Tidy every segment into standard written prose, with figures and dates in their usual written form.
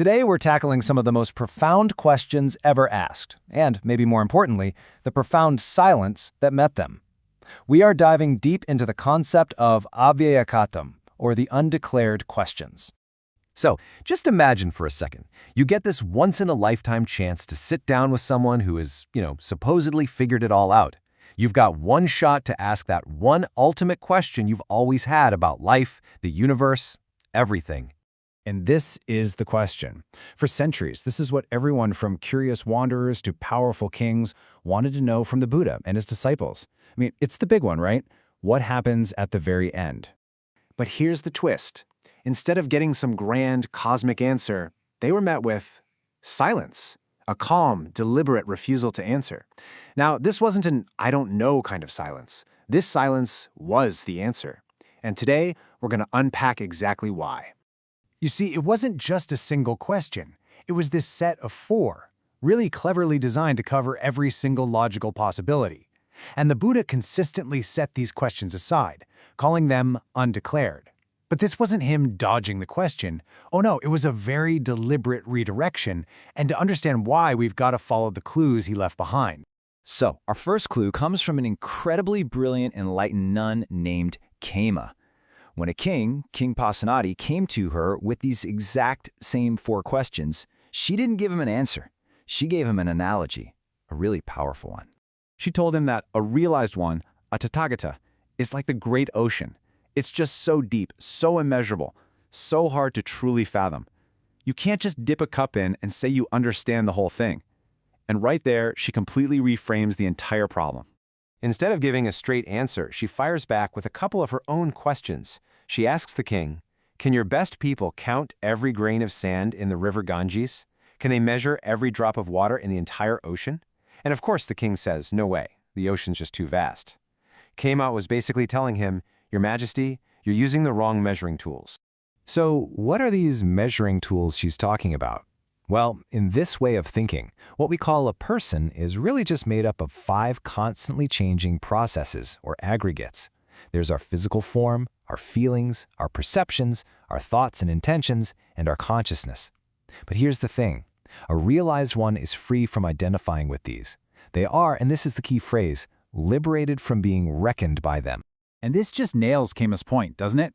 Today we're tackling some of the most profound questions ever asked, and, maybe more importantly, the profound silence that met them. We are diving deep into the concept of avyākataṃ, or the undeclared questions. So, just imagine for a second, you get this once-in-a-lifetime chance to sit down with someone who has, supposedly figured it all out. You've got one shot to ask that one ultimate question you've always had about life, the universe, everything. And this is the question. For centuries, this is what everyone from curious wanderers to powerful kings wanted to know from the Buddha and his disciples. I mean, it's the big one, right? What happens at the very end? But here's the twist. Instead of getting some grand cosmic answer, they were met with silence, a calm, deliberate refusal to answer. Now, this wasn't an I don't know kind of silence. This silence was the answer. And today, we're going to unpack exactly why. You see, it wasn't just a single question. It was this set of 4, really cleverly designed to cover every single logical possibility. And the Buddha consistently set these questions aside, calling them undeclared. But this wasn't him dodging the question. Oh no, it was a very deliberate redirection, and to understand why, we've got to follow the clues he left behind. So, our first clue comes from an incredibly brilliant enlightened nun named Khema. When a king, King Pasenadi, came to her with these exact same 4 questions, she didn't give him an answer. She gave him an analogy, a really powerful one. She told him that a realized one, a tathagata, is like the great ocean. It's just so deep, so immeasurable, so hard to truly fathom. You can't just dip a cup in and say you understand the whole thing. And right there, she completely reframes the entire problem. Instead of giving a straight answer, she fires back with a couple of her own questions. She asks the king, can your best people count every grain of sand in the river Ganges? Can they measure every drop of water in the entire ocean? And of course the king says, no way, the ocean's just too vast. Khema was basically telling him, Your Majesty, you're using the wrong measuring tools. So, what are these measuring tools she's talking about? Well, in this way of thinking, what we call a person is really just made up of 5 constantly changing processes or aggregates. There's our physical form, our feelings, our perceptions, our thoughts and intentions, and our consciousness. But here's the thing. A realized one is free from identifying with these. They are, and this is the key phrase, liberated from being reckoned by them. And this just nails Khema's point, doesn't it?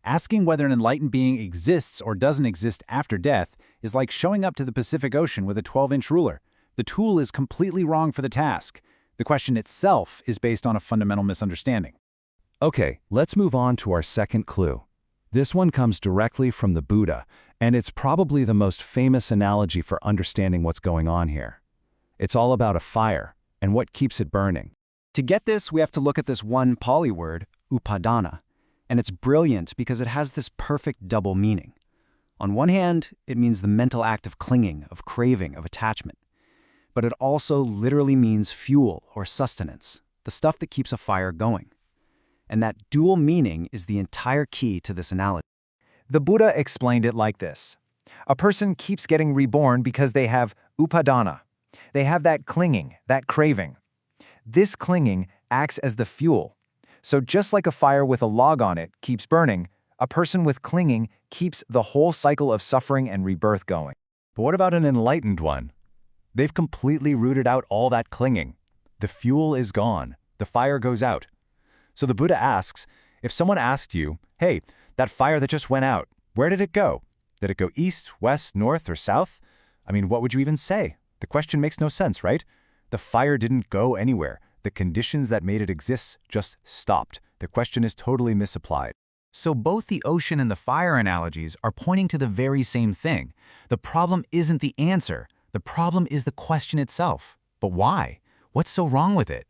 Asking whether an enlightened being exists or doesn't exist after death is like showing up to the Pacific Ocean with a 12-inch ruler. The tool is completely wrong for the task. The question itself is based on a fundamental misunderstanding. Okay, let's move on to our second clue. This one comes directly from the Buddha, and it's probably the most famous analogy for understanding what's going on here. It's all about a fire and what keeps it burning. To get this, we have to look at this one Pali word, upadana. And it's brilliant because it has this perfect double meaning. On one hand, it means the mental act of clinging, of craving, of attachment. But it also literally means fuel or sustenance, the stuff that keeps a fire going. And that dual meaning is the entire key to this analogy. The Buddha explained it like this. A person keeps getting reborn because they have upadana. They have that clinging, that craving. This clinging acts as the fuel. So just like a fire with a log on it keeps burning, a person with clinging keeps the whole cycle of suffering and rebirth going. But what about an enlightened one? They've completely rooted out all that clinging. The fuel is gone. The fire goes out. So the Buddha asks, if someone asked you, hey, that fire that just went out, where did it go? Did it go east, west, north, or south? I mean, what would you even say? The question makes no sense, right? The fire didn't go anywhere. The conditions that made it exist just stopped. The question is totally misapplied. So both the ocean and the fire analogies are pointing to the very same thing. The problem isn't the answer. The problem is the question itself. But why? What's so wrong with it?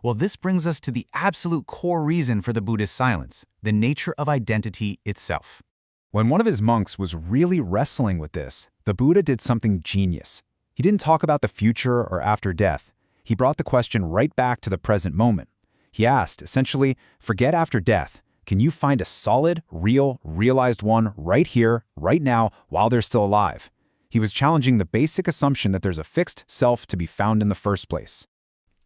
Well, this brings us to the absolute core reason for the Buddhist silence, the nature of identity itself. When one of his monks was really wrestling with this, the Buddha did something genius. He didn't talk about the future or after death. He brought the question right back to the present moment. He asked, essentially, forget after death. Can you find a solid, real, realized one right here, right now, while they're still alive? He was challenging the basic assumption that there's a fixed self to be found in the first place.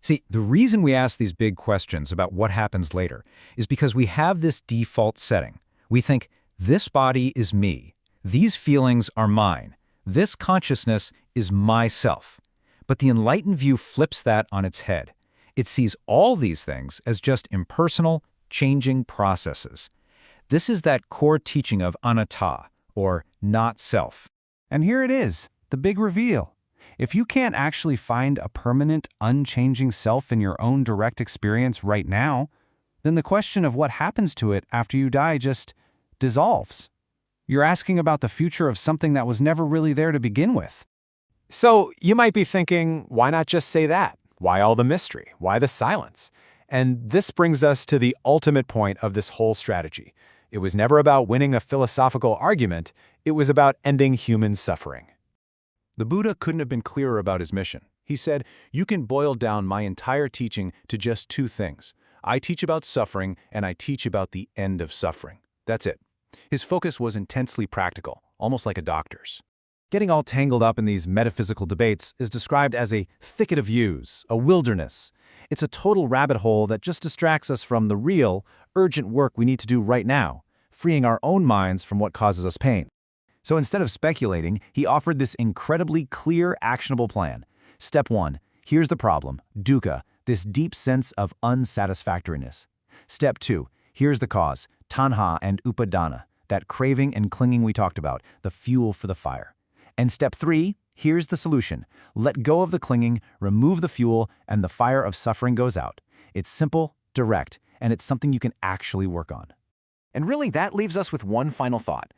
See, the reason we ask these big questions about what happens later is because we have this default setting. We think, this body is me. These feelings are mine. This consciousness is myself. But the enlightened view flips that on its head. It sees all these things as just impersonal, changing processes. This is that core teaching of anatta, or not self. And here it is, the big reveal. If you can't actually find a permanent, unchanging self in your own direct experience right now, then the question of what happens to it after you die just dissolves. You're asking about the future of something that was never really there to begin with. So you might be thinking, why not just say that? Why all the mystery? Why the silence? And this brings us to the ultimate point of this whole strategy. It was never about winning a philosophical argument. It was about ending human suffering. The Buddha couldn't have been clearer about his mission. He said, "You can boil down my entire teaching to just two things. I teach about suffering, and I teach about the end of suffering." That's it. His focus was intensely practical, almost like a doctor's. Getting all tangled up in these metaphysical debates is described as a thicket of views, a wilderness. It's a total rabbit hole that just distracts us from the real, urgent work we need to do right now, freeing our own minds from what causes us pain. So instead of speculating, he offered this incredibly clear, actionable plan. Step 1, here's the problem, dukkha, this deep sense of unsatisfactoriness. Step 2, here's the cause, tanha and upadana, that craving and clinging we talked about, the fuel for the fire. And step 3, here's the solution. Let go of the clinging, remove the fuel, and the fire of suffering goes out. It's simple, direct, and it's something you can actually work on. And really, that leaves us with one final thought.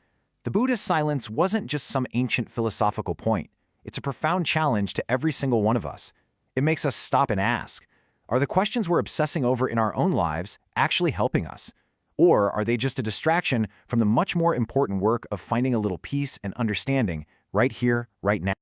The Buddha's silence wasn't just some ancient philosophical point. It's a profound challenge to every single one of us. It makes us stop and ask, are the questions we're obsessing over in our own lives actually helping us? Or are they just a distraction from the much more important work of finding a little peace and understanding right here, right now?